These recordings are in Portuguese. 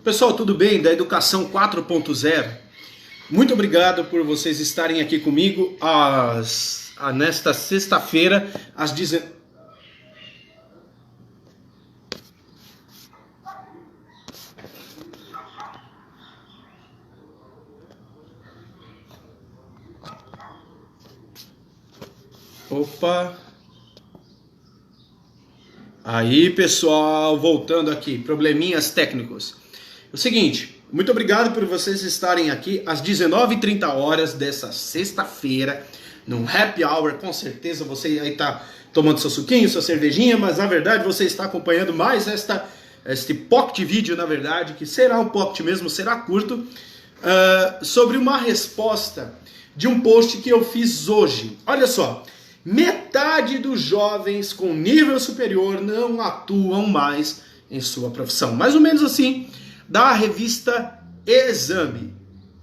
Pessoal, tudo bem? Da Educação 4.0. Muito obrigado por vocês estarem aqui comigo nesta sexta-feira, às 19. Opa! Aí, pessoal, voltando aqui, probleminhas técnicos. É o seguinte, muito obrigado por vocês estarem aqui às 19h30 dessa sexta-feira, num happy hour. Com certeza você aí tá tomando seu suquinho, sua cervejinha, mas na verdade você está acompanhando mais este pocket vídeo, na verdade, que será um pocket mesmo, será curto, sobre uma resposta de um post que eu fiz hoje. Olha só. Metade dos jovens com nível superior não atuam mais em sua profissão. Mais ou menos assim, da revista Exame.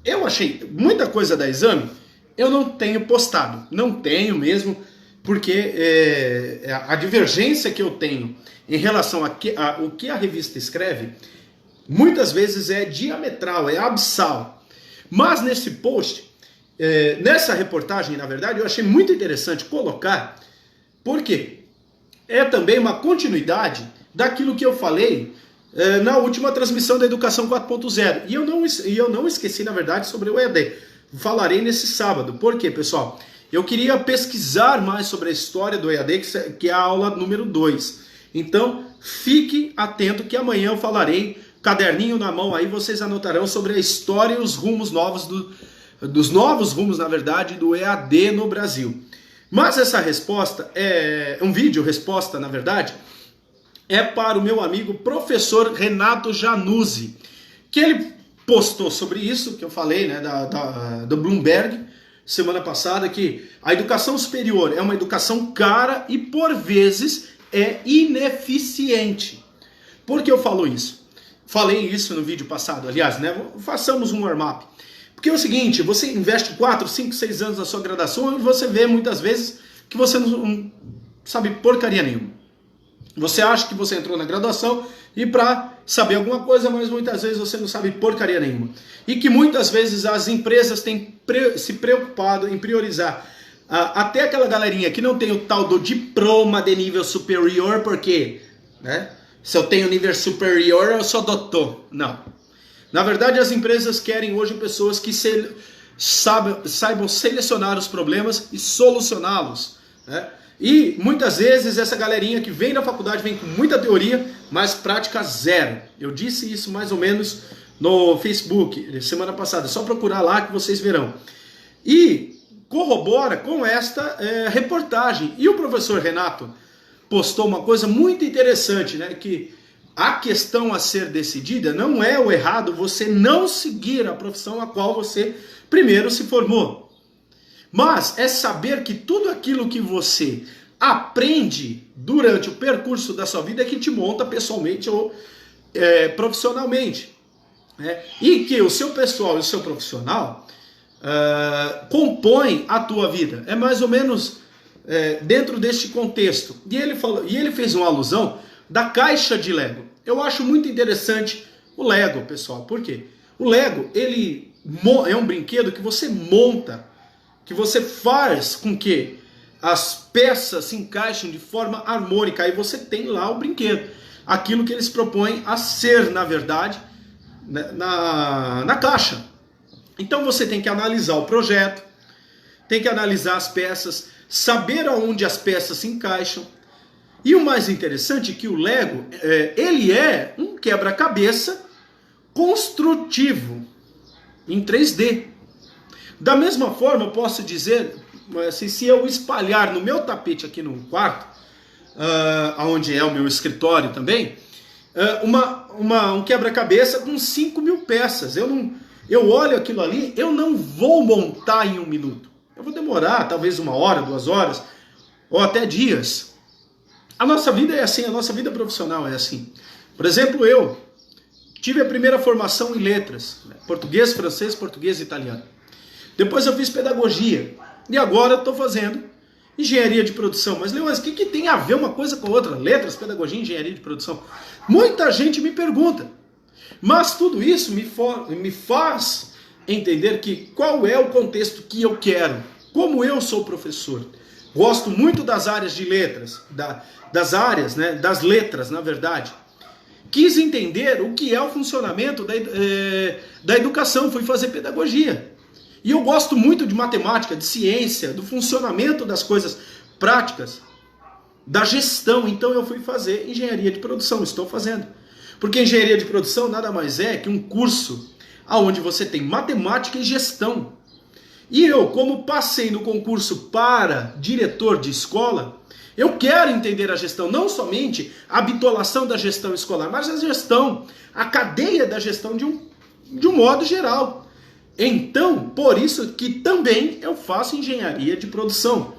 Eu achei muita coisa da Exame, eu não tenho postado. Não tenho mesmo, porque a divergência que eu tenho em relação ao que a revista escreve, muitas vezes é diametral, é abissal. Mas nesse post, nessa reportagem, na verdade, eu achei muito interessante colocar, porque é também uma continuidade daquilo que eu falei na última transmissão da Educação 4.0. E eu não esqueci, na verdade, sobre o EAD. Falarei nesse sábado. Por quê, pessoal? Eu queria pesquisar mais sobre a história do EAD, que é a aula número 2. Então, fique atento que amanhã eu falarei, caderninho na mão aí, vocês anotarão sobre a história e os rumos novos dos novos rumos, na verdade, do EAD no Brasil. Mas essa resposta é um vídeo, resposta, na verdade, é para o meu amigo professor Renato Januzzi, que ele postou sobre isso, que eu falei, né, do Bloomberg, semana passada, que a educação superior é uma educação cara e, por vezes, é ineficiente. Por que eu falo isso? Falei isso no vídeo passado, aliás, né, façamos um warm-up. Porque é o seguinte, você investe 4, 5, 6 anos na sua graduação e você vê muitas vezes que você não sabe porcaria nenhuma. Você acha que você entrou na graduação e para saber alguma coisa, mas muitas vezes você não sabe porcaria nenhuma. E que muitas vezes as empresas têm se preocupado em priorizar até aquela galerinha que não tem o tal do diploma de nível superior, porque, né, se eu tenho nível superior eu sou doutor. Não. Na verdade, as empresas querem hoje pessoas que saibam selecionar os problemas e solucioná-los, né? E muitas vezes essa galerinha que vem da faculdade vem com muita teoria, mas prática zero. Eu disse isso mais ou menos no Facebook semana passada, é só procurar lá que vocês verão. E corrobora com esta reportagem. E o professor Renato postou uma coisa muito interessante, né, que a questão a ser decidida não é o errado você não seguir a profissão a qual você primeiro se formou. Mas é saber que tudo aquilo que você aprende durante o percurso da sua vida é que te monta pessoalmente ou profissionalmente. E que o seu pessoal e o seu profissional compõem a tua vida. É mais ou menos dentro deste contexto. E ele fez uma alusão da caixa de Lego. Eu acho muito interessante o Lego, pessoal. Por quê? O Lego, ele é um brinquedo que você monta, que você faz com que as peças se encaixem de forma harmônica. Aí você tem lá o brinquedo. Aquilo que eles propõem a ser, na verdade, na caixa. Então você tem que analisar o projeto, tem que analisar as peças, saber aonde as peças se encaixam. E o mais interessante é que o Lego, ele é um quebra-cabeça construtivo em 3D. Da mesma forma, eu posso dizer, assim, se eu espalhar no meu tapete aqui no quarto, onde é o meu escritório também, um quebra-cabeça com 5.000 peças. Eu olho aquilo ali, eu não vou montar em 1 minuto. Eu vou demorar talvez 1 hora, 2 horas, ou até dias. A nossa vida é assim, a nossa vida profissional é assim. Por exemplo, eu tive a primeira formação em letras, né? Português, francês, português e italiano. Depois eu fiz pedagogia e agora estou fazendo engenharia de produção. Mas, Leões, o que tem a ver uma coisa com a outra? Letras, pedagogia e engenharia de produção. Muita gente me pergunta. Mas tudo isso me faz entender que qual é o contexto que eu quero. Como eu sou professor, gosto muito das áreas de letras, das áreas, né, das letras, na verdade. Quis entender o que é o funcionamento da educação, fui fazer pedagogia. E eu gosto muito de matemática, de ciência, do funcionamento das coisas práticas, da gestão. Então eu fui fazer engenharia de produção, estou fazendo. Porque engenharia de produção nada mais é que um curso onde você tem matemática e gestão. E eu, como passei no concurso para diretor de escola, eu quero entender a gestão, não somente a bitolação da gestão escolar, mas a gestão, a cadeia da gestão de um modo geral. Então, por isso que também eu faço engenharia de produção.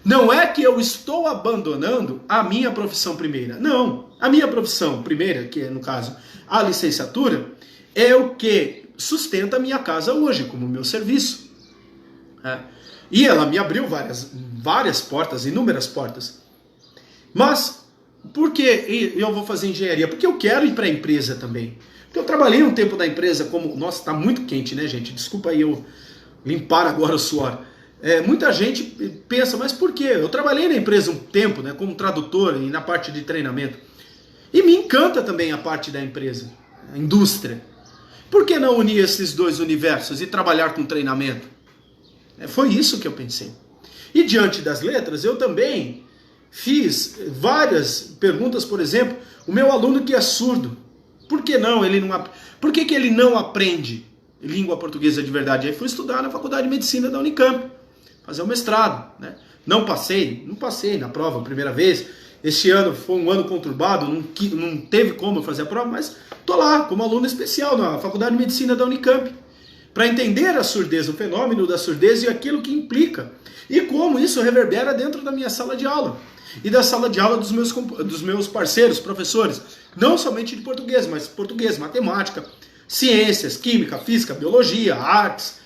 Não é que eu estou abandonando a minha profissão primeira. Não, a minha profissão primeira, que é no caso a licenciatura, é o que sustenta a minha casa hoje, como meu serviço. E ela me abriu várias portas, inúmeras portas. Mas por que eu vou fazer engenharia? Porque eu quero ir para a empresa também. Porque eu trabalhei um tempo na empresa como... Nossa, tá muito quente, né, gente? Desculpa aí eu limpar agora o suor. Muita gente pensa, mas por quê? Eu trabalhei na empresa um tempo, né, como tradutor e na parte de treinamento. E me encanta também a parte da empresa, a indústria. Por que não unir esses dois universos e trabalhar com treinamento? Foi isso que eu pensei. E diante das letras, eu também fiz várias perguntas, por exemplo, o meu aluno que é surdo, por que não? Por que ele não aprende língua portuguesa de verdade? Aí fui estudar na Faculdade de Medicina da Unicamp, fazer o mestrado, né? Não passei na prova a primeira vez. Este ano foi um ano conturbado, não teve como eu fazer a prova, mas tô lá como aluno especial na Faculdade de Medicina da Unicamp, para entender a surdez, o fenômeno da surdez e aquilo que implica. E como isso reverbera dentro da minha sala de aula. E da sala de aula dos meus parceiros, professores. Não somente de português, mas português, matemática, ciências, química, física, biologia, artes,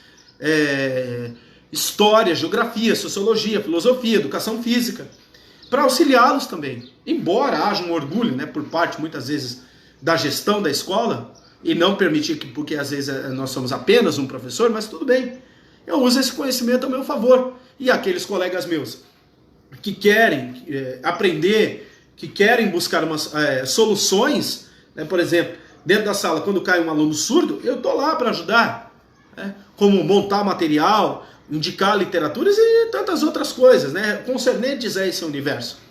história, geografia, sociologia, filosofia, educação física. Para auxiliá-los também. Embora haja um orgulho, né, por parte, muitas vezes, da gestão da escola, e não permitir porque às vezes nós somos apenas um professor, mas tudo bem. Eu uso esse conhecimento a meu favor. E aqueles colegas meus que querem aprender, que querem buscar soluções, né, por exemplo, dentro da sala, quando cai um aluno surdo, eu estou lá para ajudar. Né, como montar material, indicar literaturas e tantas outras coisas, né, concernentes a esse universo.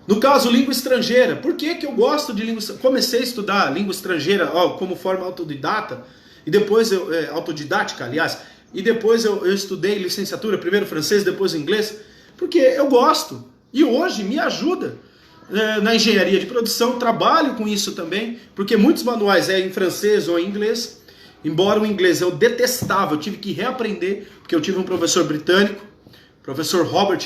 No caso, língua estrangeira. Por que eu gosto de língua estrangeira? Comecei a estudar língua estrangeira como forma autodidata, e depois autodidática, aliás, e depois eu estudei licenciatura, primeiro francês, depois inglês, porque eu gosto. E hoje me ajuda na engenharia de produção, trabalho com isso também, porque muitos manuais em francês ou em inglês, embora o inglês eu detestava, eu tive que reaprender, porque eu tive um professor britânico, professor Robert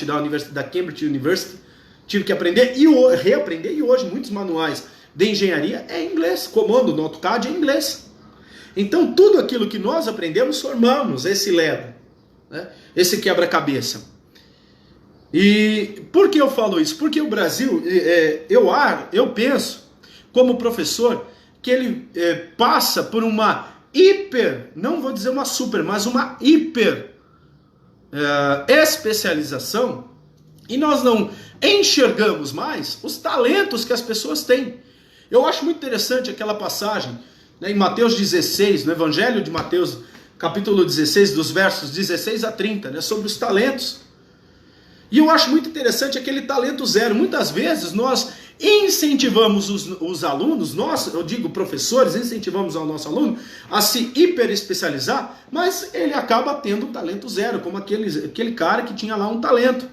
da Cambridge University, tive que aprender e reaprender, e hoje muitos manuais de engenharia é em inglês, comando no AutoCAD é em inglês. Então tudo aquilo que nós aprendemos, formamos esse Lego, né? Esse quebra-cabeça. E por que eu falo isso? Porque o Brasil, eu penso, como professor, que ele passa por uma não vou dizer uma super, mas uma hiper especialização, e nós não enxergamos mais os talentos que as pessoas têm. Eu acho muito interessante aquela passagem, né, em Mateus 16, no Evangelho de Mateus, capítulo 16, dos versos 16 a 30, né, sobre os talentos. E eu acho muito interessante aquele talento zero. Muitas vezes nós incentivamos os alunos, eu digo professores, incentivamos ao nosso aluno a se hiper especializar, mas ele acaba tendo um talento zero, como aquele cara que tinha lá um talento.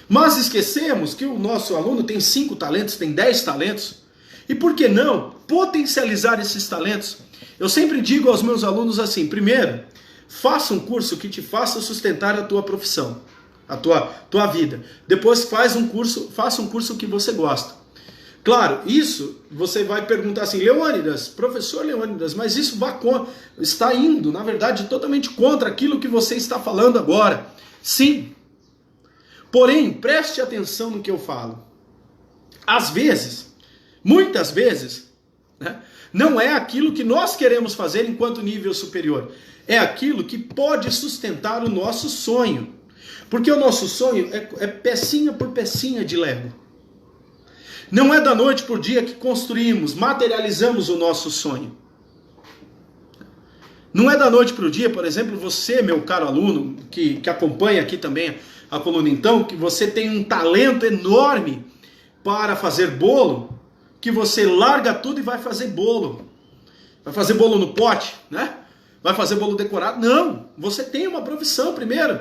Mas esquecemos que o nosso aluno tem 5 talentos, tem 10 talentos. E por que não potencializar esses talentos? Eu sempre digo aos meus alunos assim: primeiro, faça um curso que te faça sustentar a tua profissão, a tua vida. Depois faça um curso que você gosta. Claro, isso você vai perguntar assim: Leônidas, professor Leônidas, mas isso está indo, na verdade, totalmente contra aquilo que você está falando agora. Sim. Porém, preste atenção no que eu falo. Às vezes, muitas vezes, né? Não é aquilo que nós queremos fazer enquanto nível superior. É aquilo que pode sustentar o nosso sonho. Porque o nosso sonho é pecinha por pecinha de Lego. Não é da noite por dia que construímos, materializamos o nosso sonho. Não é da noite para o dia, por exemplo, você, meu caro aluno, que acompanha aqui também a coluna então, que você tem um talento enorme para fazer bolo, que você larga tudo e vai fazer bolo. Vai fazer bolo no pote, né? Vai fazer bolo decorado? Não, você tem uma profissão primeiro.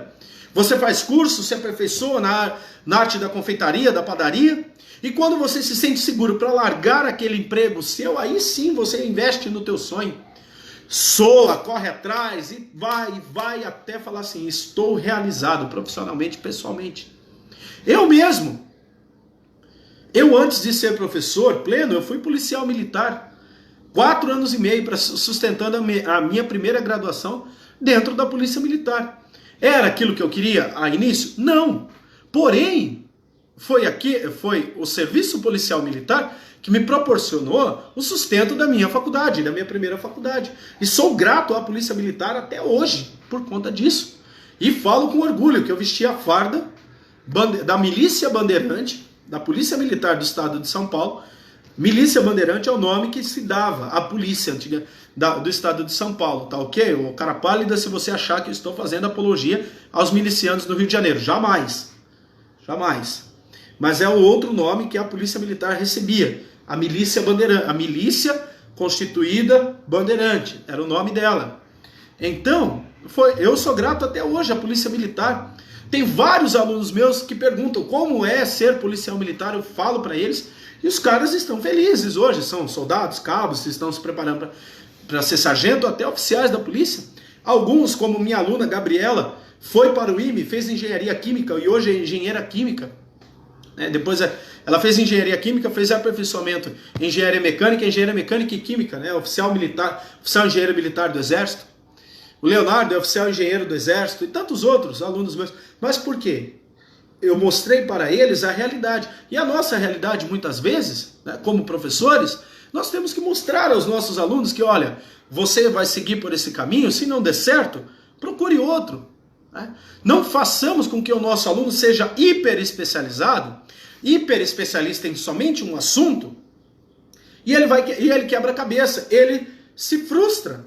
Você faz curso, se aperfeiçoa na arte da confeitaria, da padaria, e quando você se sente seguro para largar aquele emprego seu, aí sim você investe no teu sonho. Soa, corre atrás e vai até falar assim, estou realizado profissionalmente, pessoalmente. Eu mesmo, antes de ser professor pleno, eu fui policial militar. 4 anos e meio sustentando a minha primeira graduação dentro da Polícia Militar. Era aquilo que eu queria a início? Não. Porém, foi o serviço policial militar que me proporcionou o sustento da minha faculdade, da minha primeira faculdade. E sou grato à Polícia Militar até hoje, por conta disso. E falo com orgulho que eu vesti a farda da Milícia Bandeirante, da Polícia Militar do Estado de São Paulo. Milícia Bandeirante é o nome que se dava à polícia antiga do Estado de São Paulo, tá ok? O cara pálida se você achar que eu estou fazendo apologia aos milicianos do Rio de Janeiro. Jamais. Jamais. Mas é o outro nome que a Polícia Militar recebia. A Milícia Bandeirante, a Milícia Constituída Bandeirante, era o nome dela. Então, eu sou grato até hoje à Polícia Militar. Tem vários alunos meus que perguntam como é ser policial militar, eu falo para eles, e os caras estão felizes hoje, são soldados, cabos, estão se preparando para ser sargento, até oficiais da polícia. Alguns, como minha aluna Gabriela, foi para o IME, fez engenharia química e hoje é engenheira química. Depois ela fez engenharia química, fez aperfeiçoamento em engenharia mecânica e química, né? Oficial engenheiro militar do Exército. O Leonardo é oficial engenheiro do Exército e tantos outros alunos meus. Mas por quê? Eu mostrei para eles a realidade. E a nossa realidade, muitas vezes, né, como professores, nós temos que mostrar aos nossos alunos que, olha, você vai seguir por esse caminho, se não der certo, procure outro. Né? Não façamos com que o nosso aluno seja hiper especialista em somente um assunto, e ele quebra a cabeça, ele se frustra.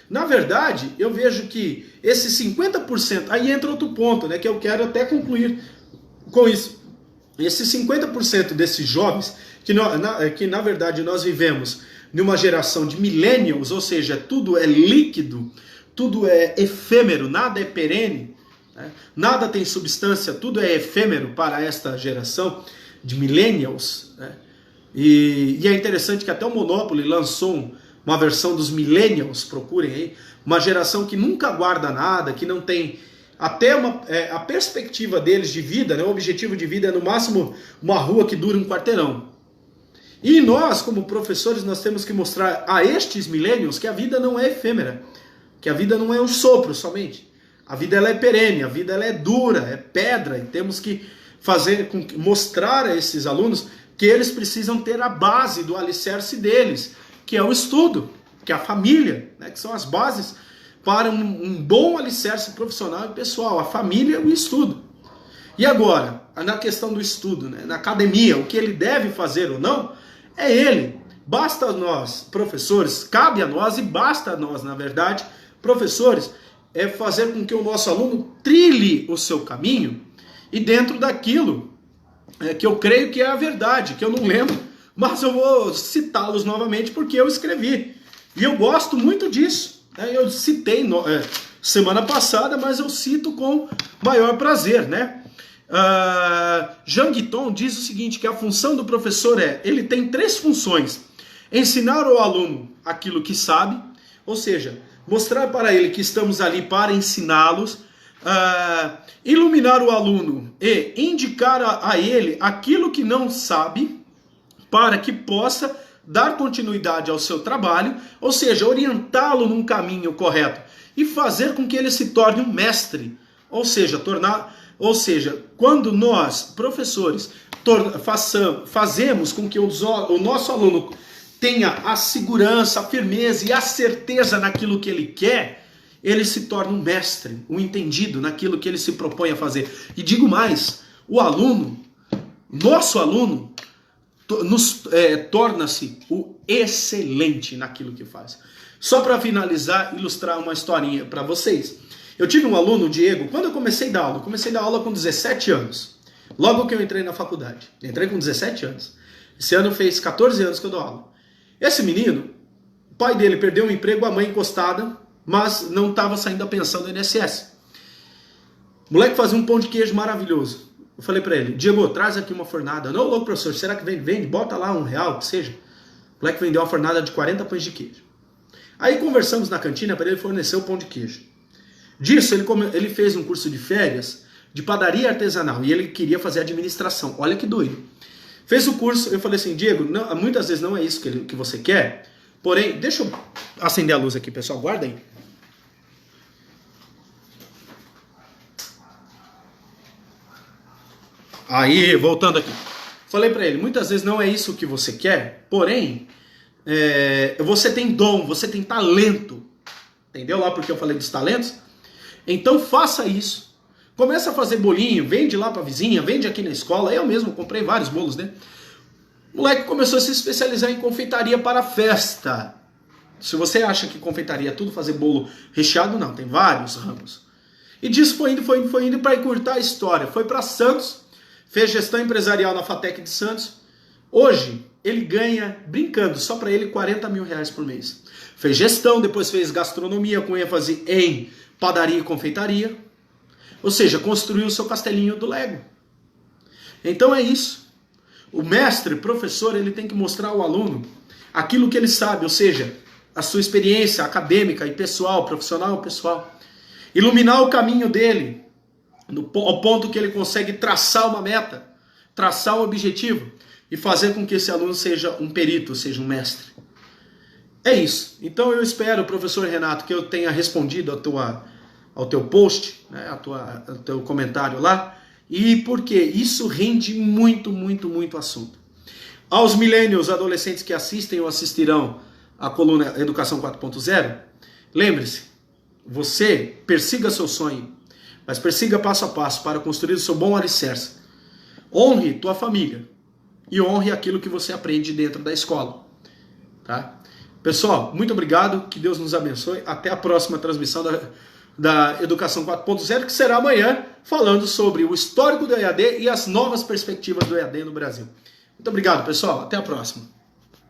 Na verdade, eu vejo que esse 50%, aí entra outro ponto, né, que eu quero até concluir com isso. Esses 50% desses jovens, que na verdade nós vivemos numa geração de millennials, ou seja, tudo é líquido, tudo é efêmero, nada é perene, né? Nada tem substância, tudo é efêmero para esta geração de millennials. Né? E é interessante que até o Monopoly lançou uma versão dos millennials, procurem aí, uma geração que nunca guarda nada, que não tem até a perspectiva deles de vida, né? O objetivo de vida é no máximo uma rua que dure um quarteirão. E nós, como professores, nós temos que mostrar a estes millennials que a vida não é efêmera, que a vida não é um sopro somente. A vida ela é perene, a vida ela é dura, é pedra, e temos que mostrar a esses alunos que eles precisam ter a base do alicerce deles, que é o estudo, que é a família, né? Que são as bases para um bom alicerce profissional e pessoal, a família e o estudo. E agora, na questão do estudo, né? Na academia, o que ele deve fazer ou não, é ele. Basta a nós, professores, cabe a nós e basta a nós, na verdade, professores, é fazer com que o nosso aluno trilhe o seu caminho e dentro daquilo que eu creio que é a verdade, que eu não lembro, mas eu vou citá-los novamente porque eu escrevi. E eu gosto muito disso. Eu citei semana passada, mas eu cito com maior prazer, né? Jean Guiton diz o seguinte, que a função do professor ele tem 3 funções. Ensinar ao aluno aquilo que sabe, ou seja, mostrar para ele que estamos ali para ensiná-los, iluminar o aluno e indicar a ele aquilo que não sabe, para que possa dar continuidade ao seu trabalho, ou seja, orientá-lo num caminho correto e fazer com que ele se torne um mestre, ou seja, quando nós, professores, fazemos com que o nosso aluno tenha a segurança, a firmeza e a certeza naquilo que ele quer, ele se torna um mestre, um entendido naquilo que ele se propõe a fazer. E digo mais, o aluno, nosso aluno, torna-se o excelente naquilo que faz. Só para finalizar, ilustrar uma historinha para vocês. Eu tive um aluno, o Diego, quando eu comecei a dar aula com 17 anos. Logo que eu entrei na faculdade. Entrei com 17 anos. Esse ano fez 14 anos que eu dou aula. Esse menino, o pai dele perdeu o emprego, a mãe encostada, mas não estava saindo da pensão do INSS. O moleque fazia um pão de queijo maravilhoso. Eu falei para ele, Diego, traz aqui uma fornada. Não, louco, professor, será que vende? Bota lá R$1, que seja. O moleque vendeu uma fornada de 40 pães de queijo. Aí conversamos na cantina para ele fornecer o pão de queijo. Disso, ele fez um curso de férias de padaria artesanal e ele queria fazer administração. Olha que doido. Fez o curso, eu falei assim, Diego, não, muitas vezes não é isso que você quer, porém, deixa eu acender a luz aqui, pessoal, guarda aí. Aí, voltando aqui. Falei para ele, muitas vezes não é isso que você quer, porém, você tem dom, você tem talento. Entendeu lá porque eu falei dos talentos? Então faça isso. Começa a fazer bolinho, vende lá pra vizinha, vende aqui na escola. Eu mesmo comprei vários bolos, né? O moleque começou a se especializar em confeitaria para festa. Se você acha que confeitaria é tudo fazer bolo recheado, não, tem vários ramos. E disso foi indo para encurtar a história. Foi para Santos, fez gestão empresarial na FATEC de Santos. Hoje, ele ganha, brincando, só para ele, R$40 mil por mês. Fez gestão, depois fez gastronomia com ênfase em padaria e confeitaria. Ou seja, construiu o seu castelinho do Lego. Então é isso. O mestre, professor, ele tem que mostrar ao aluno aquilo que ele sabe, ou seja, a sua experiência acadêmica e pessoal, profissional e pessoal. Iluminar o caminho dele, ao ponto que ele consegue traçar uma meta, traçar um objetivo e fazer com que esse aluno seja um perito, seja um mestre. É isso. Então eu espero, professor Renato, que eu tenha respondido ao teu post, né, ao teu comentário lá, e porque isso rende muito, muito, muito assunto. Aos millennials, adolescentes que assistem ou assistirão a coluna Educação 4.0, lembre-se, você persiga seu sonho, mas persiga passo a passo para construir o seu bom alicerce. Honre tua família e honre aquilo que você aprende dentro da escola. Tá? Pessoal, muito obrigado, que Deus nos abençoe. Até a próxima transmissão da Educação 4.0, que será amanhã, falando sobre o histórico do EAD e as novas perspectivas do EAD no Brasil. Muito obrigado, pessoal. Até a próxima.